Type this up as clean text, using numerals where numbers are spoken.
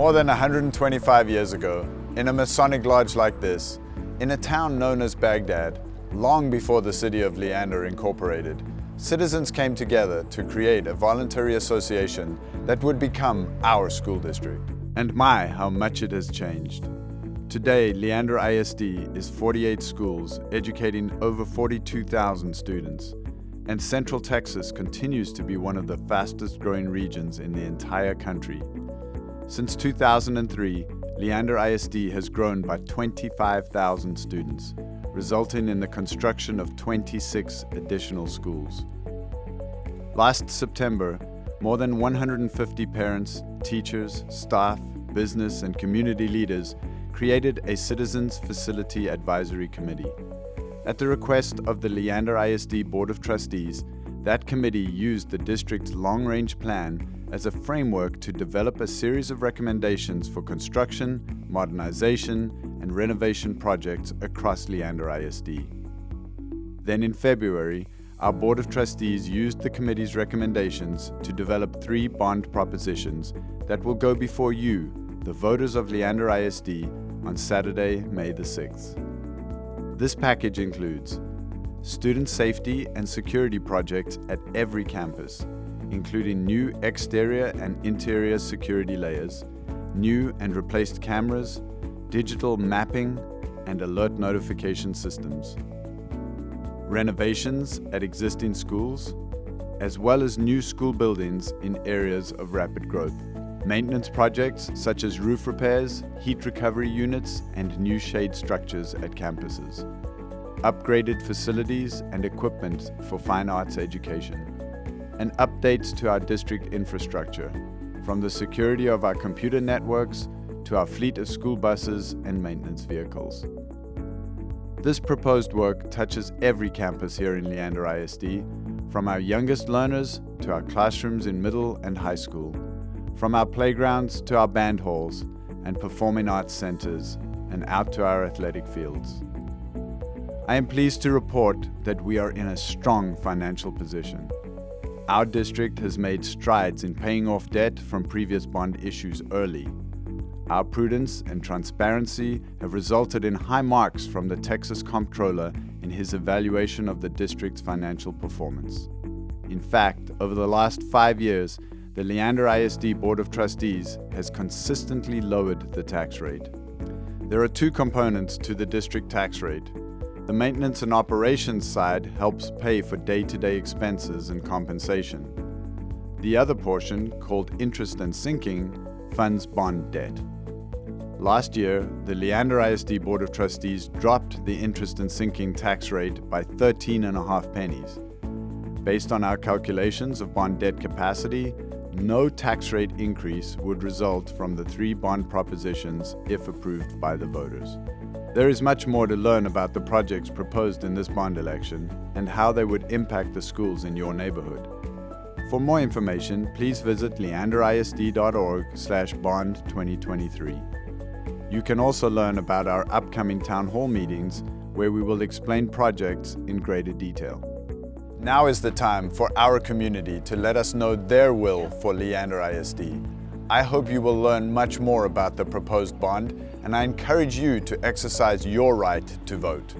More than 125 years ago, in a Masonic lodge like this, in a town known as Baghdad, long before the city of Leander incorporated, citizens came together to create a voluntary association that would become our school district. And my, how much it has changed. Today, Leander ISD is 48 schools educating over 42,000 students, and Central Texas continues to be one of the fastest growing regions in the entire country. Since 2003, Leander ISD has grown by 25,000 students, resulting in the construction of 26 additional schools. Last September, more than 150 parents, teachers, staff, business, and community leaders created a Citizens Facility Advisory Committee. At the request of the Leander ISD Board of Trustees, that committee used the district's long-range plan as a framework to develop a series of recommendations for construction, modernization, and renovation projects across Leander ISD. Then in February, our Board of Trustees used the committee's recommendations to develop 3 bond propositions that will go before you, the voters of Leander ISD, on Saturday, May the 6th. This package includes student safety and security projects at every campus, including new exterior and interior security layers, new and replaced cameras, digital mapping, and alert notification systems. Renovations at existing schools, as well as new school buildings in areas of rapid growth. Maintenance projects such as roof repairs, heat recovery units, and new shade structures at campuses. Upgraded facilities and equipment for fine arts education. And updates to our district infrastructure, from the security of our computer networks to our fleet of school buses and maintenance vehicles. This proposed work touches every campus here in Leander ISD, from our youngest learners to our classrooms in middle and high school, from our playgrounds to our band halls and performing arts centers, and out to our athletic fields. I am pleased to report that we are in a strong financial position. Our district has made strides in paying off debt from previous bond issues early. Our prudence and transparency have resulted in high marks from the Texas Comptroller in his evaluation of the district's financial performance. In fact, over the last 5 years, the Leander ISD Board of Trustees has consistently lowered the tax rate. There are 2 components to the district tax rate. The maintenance and operations side helps pay for day-to-day expenses and compensation. The other portion, called interest and sinking, funds bond debt. Last year, the Leander ISD Board of Trustees dropped the interest and sinking tax rate by 13.5 pennies. Based on our calculations of bond debt capacity, no tax rate increase would result from the 3 bond propositions if approved by the voters. There is much more to learn about the projects proposed in this bond election and how they would impact the schools in your neighborhood. For more information, please visit leanderisd.org/bond2023. You can also learn about our upcoming town hall meetings where we will explain projects in greater detail. Now is the time for our community to let us know their will for Leander ISD. I hope you will learn much more about the proposed bond, and I encourage you to exercise your right to vote.